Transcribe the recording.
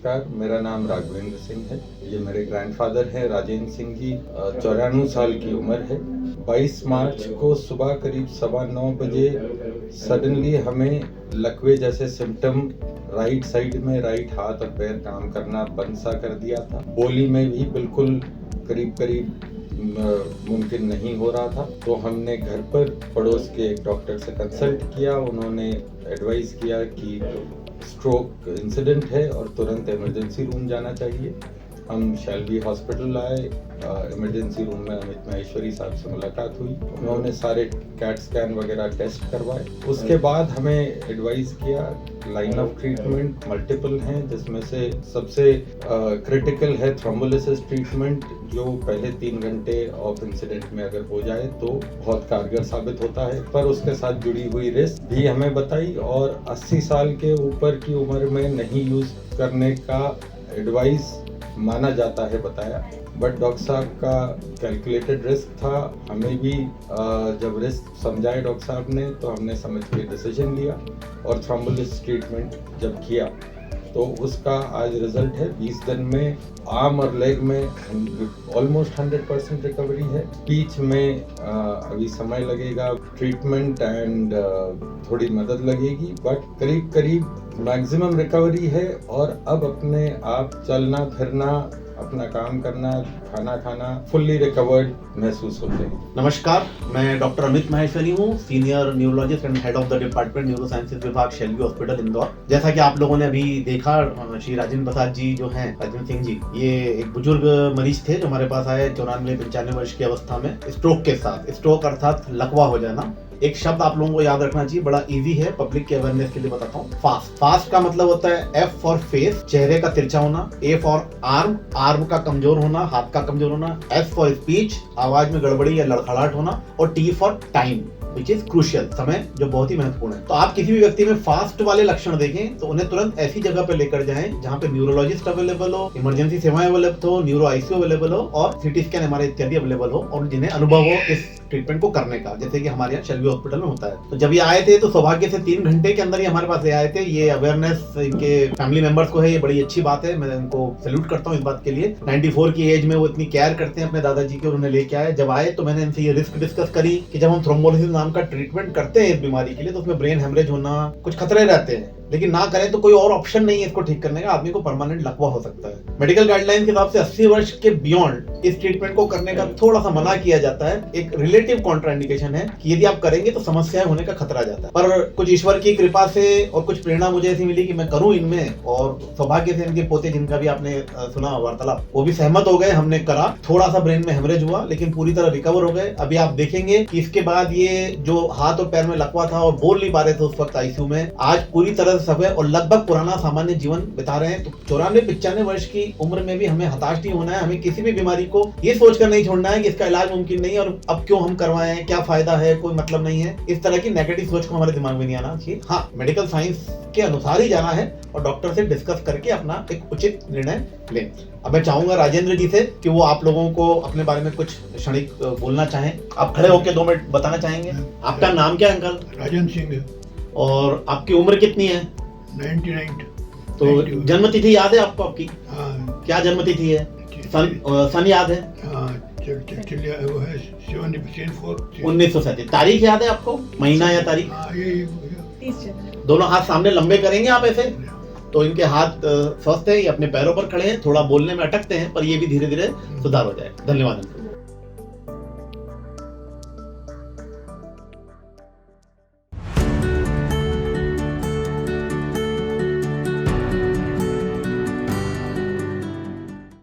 नमस्कार, मेरा नाम राघवेंद्र सिंह है। ये मेरे ग्रैंडफादर हैं राजेंद्र सिंह जी। 94 साल की उम्र है। 22 मार्च को सुबह करीब 9:15 बजे सडनली हमें लकवे जैसे सिम्टम राइट साइड में, राइट हाथ और पैर काम करना बंद सा कर दिया था। बोली में भी बिल्कुल करीब मुमकिन नहीं हो रहा था। तो हमने घर पर पड़ोस के एक डॉक्टर से कंसल्ट किया। उन्होंने एडवाइस किया कि स्ट्रोक इंसिडेंट है और तुरंत इमरजेंसी रूम जाना चाहिए। हम शैलबी हॉस्पिटल आए। इमरजेंसी रूम में अमित महेश्वरी साहब से मुलाकात हुई। उन्होंने सारे कैट स्कैन वगैरह टेस्ट करवाए। उसके बाद हमें एडवाइस किया लाइन ऑफ ट्रीटमेंट मल्टीपल हैं, जिसमें से सबसे क्रिटिकल है थ्रोम्बोलिसिस ट्रीटमेंट, जो पहले 3 घंटे ऑफ इंसिडेंट में अगर हो जाए तो बहुत कारगर साबित होता है। पर उसके साथ जुड़ी हुई रिस्क भी हमें बताई और 80 साल के ऊपर की उम्र में नहीं यूज करने का एडवाइस माना जाता है बताया। बट डॉक्टर साहब का कैलकुलेटेड रिस्क था। हमें भी जब रिस्क समझाए डॉक्टर साहब ने तो हमने समझ के डिसीजन लिया और थ्रोम्बोलिसिस ट्रीटमेंट जब किया तो उसका आज रिजल्ट है। 20 दिन में आर्म और लेग में ऑलमोस्ट 100% रिकवरी है। स्पीच में अभी समय लगेगा, ट्रीटमेंट एंड थोड़ी मदद लगेगी, बट करीब मैक्सिमम रिकवरी है और अब अपने आप चलना फिरना, अपना काम करना, खाना खाना फुल्ली रिकवर्ड महसूस होते हैं। नमस्कार, मैं डॉक्टर अमित महेश्वरी हूँ, senior neurologist and head of the department neuro sciences विभाग शैलबी हॉस्पिटल इंदौर। जैसा कि आप लोगों ने अभी देखा, श्री राजेंद्र प्रसाद जी जो हैं, राजेंद्र सिंह जी, ये एक बुजुर्ग मरीज थे जो हमारे पास आए 94-95 वर्ष की अवस्था में स्ट्रोक के साथ। स्ट्रोक अर्थात लकवा हो जाना। एक शब्द आप लोगों को याद रखना चाहिए, बड़ा इजी है, पब्लिक के अवेयरनेस के लिए बताता हूँ। फास्ट। फास्ट का मतलब होता है F फॉर फेस, चेहरे का तिरछा होना, A फॉर आर्म, आर्म का कमजोर होना, हाथ का कमजोर होना, S फॉर स्पीच, आवाज में गड़बड़ी या लड़खड़ाहट होना, और T for time which is crucial, समय जो बहुत ही महत्वपूर्ण है। तो आप किसी भी व्यक्ति में फास्ट वाले लक्षण देखें तो उन्हें तुरंत ऐसी जगह पे लेकर जाएं जहां पे न्यूरोलॉजिस्ट अवेलेबल हो, इमरजेंसी सेवाएं अवेलेबल हो, न्यूरो आईसीयू अवेलेबल हो और सिटी स्कैन एमआरआई इत्यादि अवेलेबल हो और जिन्हें अनुभव हो इस ट्रीटमेंट को करने का, जैसे कि हमारे यहाँ शैलबी हॉस्पिटल में होता है। तो जब ये आए थे तो सौभाग्य से 3 घंटे के अंदर ही हमारे पास आए थे। ये अवेयरनेस इनके फैमिली मेंबर्स को है, ये बड़ी अच्छी बात है। मैं उनको सैल्यूट करता हूँ इस बात के लिए। 94 की एज में वो इतनी केयर करते हैं अपने दादाजी के, उन्होंने लेके आए। जब आए तो मैंने इनसे ये रिस्क डिस्कस करी कि जब हम थ्रोम्बोलिसिस नाम का ट्रीटमेंट करते हैं इस बीमारी के लिए तो उसमें ब्रेन हेमरेज होना, कुछ खतरे रहते हैं, लेकिन ना करें तो कोई और ऑप्शन नहीं है इसको ठीक करने का। आदमी को परमानेंट लकवा हो सकता है। मेडिकल गाइडलाइन के हिसाब से 80 वर्ष के बियॉन्ड इस ट्रीटमेंट को करने का थोड़ा सा मना किया जाता है। एक रिलेटिव कॉन्ट्राइंडिकेशन है कि यदि आप करेंगे तो समस्याएं होने का खतरा जाता है। पर कुछ ईश्वर की कृपा से और कुछ प्रेरणा मुझे ऐसी मिली कि मैं करूं इनमें, और सौभाग्य से इनके पोते जिनका भी आपने सुना वार्तालाप, वो भी सहमत हो गए। हमने करा, थोड़ा सा ब्रेन में हेमरेज हुआ लेकिन पूरी तरह रिकवर हो गए। अभी आप देखेंगे कि इसके बाद ये जो हाथ और पैर में लकवा था और बोल नहीं पा रहे थे उस वक्त आईसीयू में, आज पूरी तरह से सब है और लगभग पुराना सामान्य जीवन बिता रहे हैं। तो 94-95 वर्ष की उम्र में भी हमें हताश नहीं होना है। हमें किसी भी बीमारी को ये सोचकर नहीं छोड़ना है कि इसका इलाज मुमकिन नहीं है और अब क्यों हम करवाएं, क्या फायदा है, कोई मतलब नहीं है। इस तरह की नेगेटिव सोच को हमारे दिमाग में नहीं आना चाहिए। हाँ, मेडिकल साइंस के अनुसार ही जाना है और डॉक्टर से डिस्कस करके अपना एक उचित निर्णय लें। अब मैं चाहूंगा राजेंद्र जी से कि वो आप लोगों को अपने बारे में कुछ क्षणिक बोलना चाहें। आप खड़े होकर 2 मिनट बताना चाहेंगे। आपका नाम क्या है अंकल? राजेंद्र सिंह। और आपकी उम्र कितनी है? 99। तो जन्म तिथि याद है आपको आपकी? हाँ। क्या जन्म तिथि है? सन याद है? हाँ, वो है 1937। तारीख याद है आपको? महीना या तारीख? हाँ, ये दोनों हाथ सामने लंबे करेंगे आप ऐसे, तो इनके हाथ स्वस्थ है, ये अपने पैरों पर खड़े हैं, थोड़ा बोलने में अटकते हैं पर ये भी धीरे धीरे सुधार हो जाए। धन्यवाद।